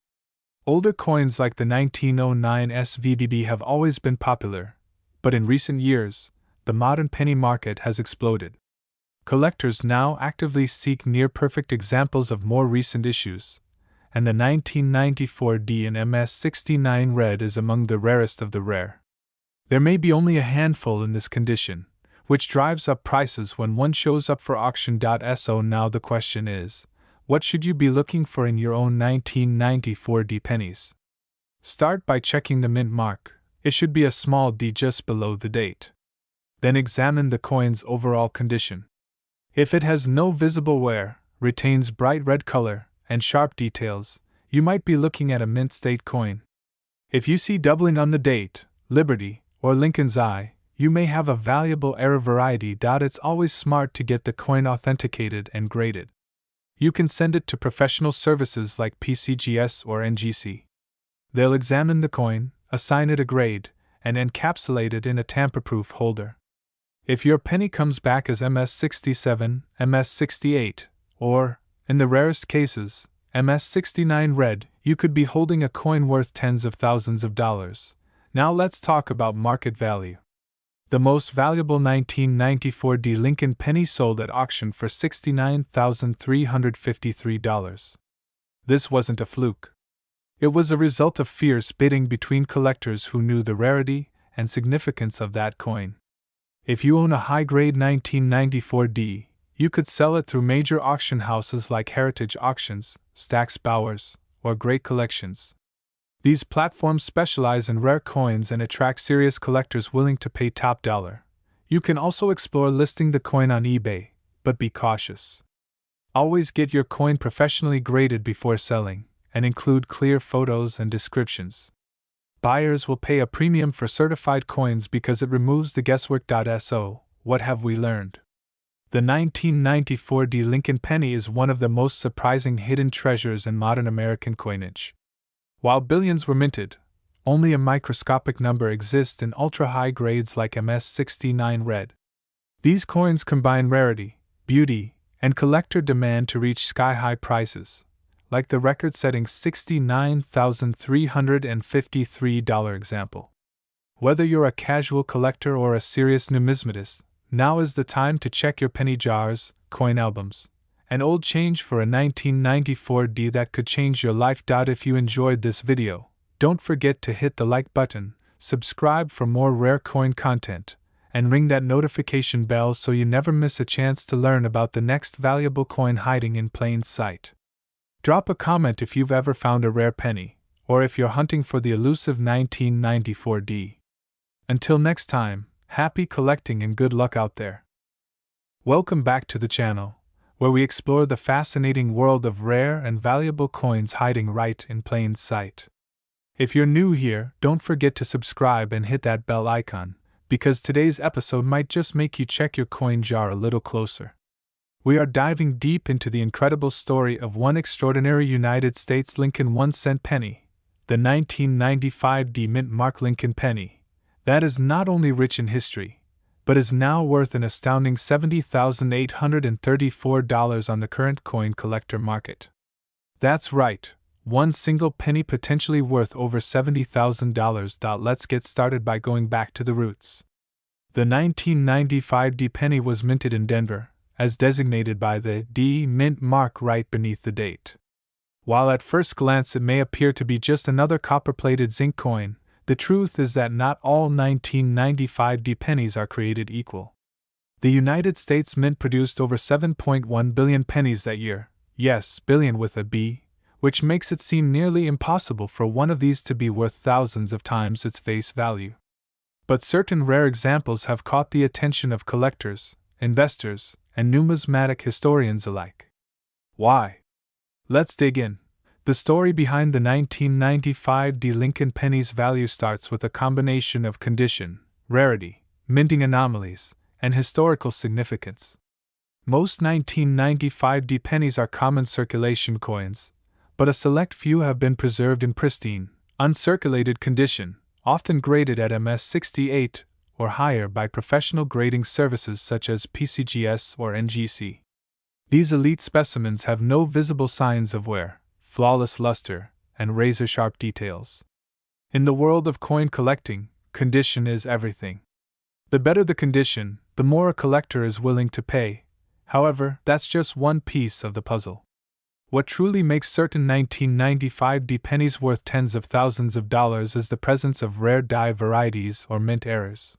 Speaker 1: Older coins like the 1909 S VDB have always been popular, but in recent years, the modern penny market has exploded. Collectors now actively seek near-perfect examples of more recent issues, and the 1994 D in MS69 red is among the rarest of the rare. There may be only a handful in this condition, which drives up prices when one shows up for auction. So now the question is, what should you be looking for in your own 1994 D pennies? Start by checking the mint mark. It should be a small d just below the date. Then examine the coin's overall condition. If it has no visible wear, retains bright red color, and sharp details, you might be looking at a mint state coin. If you see doubling on the date, Liberty, or Lincoln's Eye, you may have a valuable error variety. It's always smart to get the coin authenticated and graded. You can send it to professional services like PCGS or NGC. They'll examine the coin, assign it a grade, and encapsulate it in a tamper-proof holder. If your penny comes back as MS67, MS68, or, in the rarest cases, MS69 red, you could be holding a coin worth tens of thousands of dollars. Now let's talk about market value. The most valuable 1994 D Lincoln penny sold at auction for $69,353. This wasn't a fluke. It was a result of fierce bidding between collectors who knew the rarity and significance of that coin. If you own a high-grade 1994 D, you could sell it through major auction houses like Heritage Auctions, Stack's Bowers, or Great Collections. These platforms specialize in rare coins and attract serious collectors willing to pay top dollar. You can also explore listing the coin on eBay, but be cautious. Always get your coin professionally graded before selling, and include clear photos and descriptions. Buyers will pay a premium for certified coins because it removes the guesswork. So, what have we learned? The 1994 D Lincoln penny is one of the most surprising hidden treasures in modern American coinage. While billions were minted, only a microscopic number exists in ultra-high grades like MS69 red. These coins combine rarity, beauty, and collector demand to reach sky-high prices, like the record-setting $69,353 example. Whether you're a casual collector or a serious numismatist, now is the time to check your penny jars, coin albums, and old change for a 1994 D that could change your life. If you enjoyed this video, don't forget to hit the like button, subscribe for more rare coin content, and ring that notification bell so you never miss a chance to learn about the next valuable coin hiding in plain sight. Drop a comment if you've ever found a rare penny, or if you're hunting for the elusive 1994D. Until next time, happy collecting and good luck out there. Welcome back to the channel, where we explore the fascinating world of rare and valuable coins hiding right in plain sight. If you're new here, don't forget to subscribe and hit that bell icon, because today's episode might just make you check your coin jar a little closer. We are diving deep into the incredible story of one extraordinary United States Lincoln 1-cent penny, the 1995 D Mint Mark Lincoln penny, that is not only rich in history, but is now worth an astounding $70,834 on the current coin collector market. That's right, one single penny potentially worth over $70,000. Let's get started by going back to the roots. The 1995 D penny was minted in Denver, as designated by the D Mint mark right beneath the date. While at first glance it may appear to be just another copper-plated zinc coin, the truth is that not all 1995 D pennies are created equal. The United States Mint produced over 7.1 billion pennies that year, yes, billion with a B, which makes it seem nearly impossible for one of these to be worth thousands of times its face value. But certain rare examples have caught the attention of collectors, investors, and numismatic historians alike. Why? Let's dig in. The story behind the 1995 D Lincoln penny's value starts with a combination of condition, rarity, minting anomalies, and historical significance. Most 1995 D pennies are common circulation coins, but a select few have been preserved in pristine, uncirculated condition, often graded at MS68 or higher by professional grading services such as PCGS or NGC. These elite specimens have no visible signs of wear, flawless luster, and razor-sharp details. In the world of coin collecting, condition is everything. The better the condition, the more a collector is willing to pay. However, that's just one piece of the puzzle. What truly makes certain 1995 D pennies worth tens of thousands of dollars is the presence of rare die varieties or mint errors.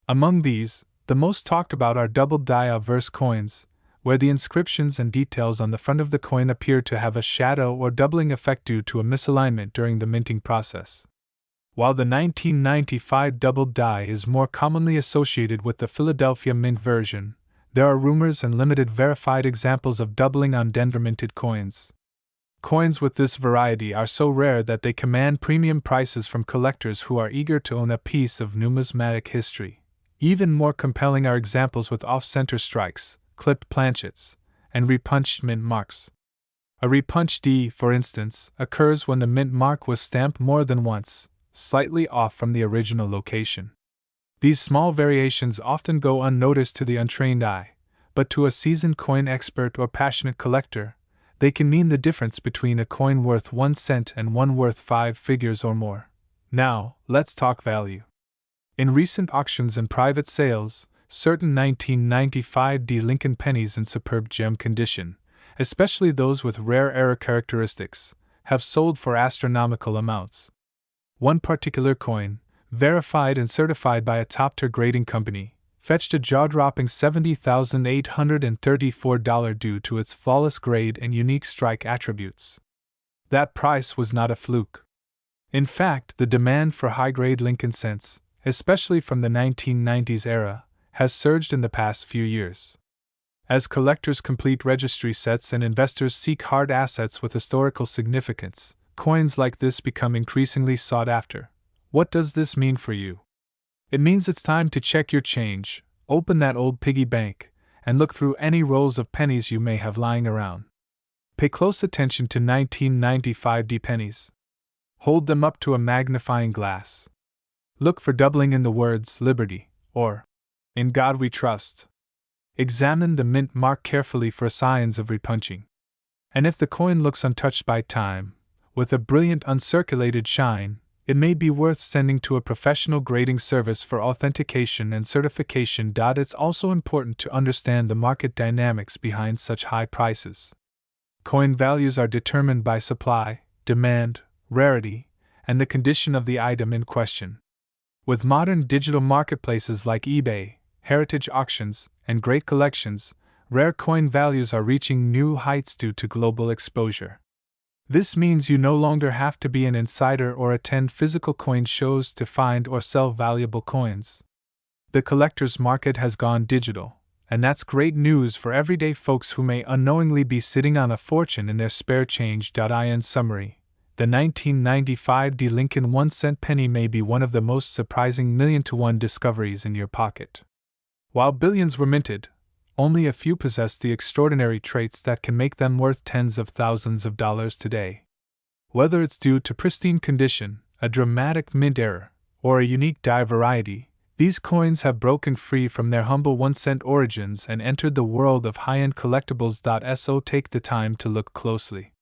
Speaker 1: Among these, the most talked about are double die obverse coins, where the inscriptions and details on the front of the coin appear to have a shadow or doubling effect due to a misalignment during the minting process. While the 1995 double die is more commonly associated with the Philadelphia Mint version, there are rumors and limited verified examples of doubling on Denver minted coins. Coins with this variety are so rare that they command premium prices from collectors who are eager to own a piece of numismatic history. Even more compelling are examples with off-center strikes, clipped planchets, and repunched mint marks. A repunched D, for instance, occurs when the mint mark was stamped more than once, slightly off from the original location. These small variations often go unnoticed to the untrained eye, but to a seasoned coin expert or passionate collector, they can mean the difference between a coin worth 1 cent and one worth 5 figures or more. Now, let's talk value. In recent auctions and private sales, certain 1995 D Lincoln pennies in superb gem condition, especially those with rare error characteristics, have sold for astronomical amounts. One particular coin, verified and certified by a top-tier grading company, fetched a jaw-dropping $70,834 due to its flawless grade and unique strike attributes. That price was not a fluke. In fact, the demand for high-grade Lincoln cents, especially from the 1990s era, has surged in the past few years. As collectors complete registry sets and investors seek hard assets with historical significance, coins like this become increasingly sought after. What does this mean for you? It means it's time to check your change, open that old piggy bank, and look through any rolls of pennies you may have lying around. Pay close attention to 1995 D pennies. Hold them up to a magnifying glass. Look for doubling in the words Liberty, or In God We Trust. Examine the mint mark carefully for signs of repunching. And if the coin looks untouched by time, with a brilliant uncirculated shine, it may be worth sending to a professional grading service for authentication and certification. It's also important to understand the market dynamics behind such high prices. Coin values are determined by supply, demand, rarity, and the condition of the item in question. With modern digital marketplaces like eBay, heritage auctions, and great collections, rare coin values are reaching new heights due to global exposure. This means you no longer have to be an insider or attend physical coin shows to find or sell valuable coins. The collector's market has gone digital, and that's great news for everyday folks who may unknowingly be sitting on a fortune in their spare change. In summary, the 1995 D. Lincoln 1-cent penny may be one of the most surprising million-to-one discoveries in your pocket. While billions were minted, only a few possess the extraordinary traits that can make them worth tens of thousands of dollars today. Whether it's due to pristine condition, a dramatic mint error, or a unique die variety, these coins have broken free from their humble 1-cent origins and entered the world of high-end collectibles. So take the time to look closely.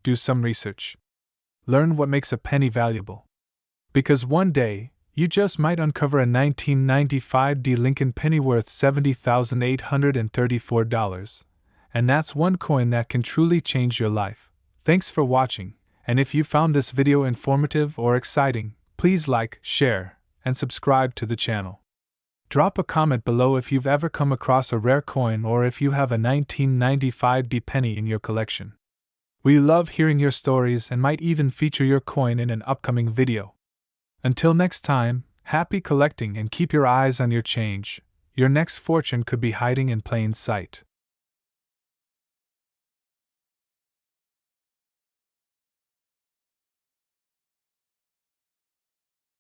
Speaker 1: Do some research. Learn what makes a penny valuable. Because one day, you just might uncover a 1995 D. Lincoln penny worth $70,834. And that's one coin that can truly change your life. Thanks for watching, and if you found this video informative or exciting, please like, share, and subscribe to the channel. Drop a comment below if you've ever come across a rare coin or if you have a 1995 D penny in your collection. We love hearing your stories and might even feature your coin in an upcoming video. Until next time, happy collecting and keep your eyes on your change. Your next fortune could be hiding in plain sight.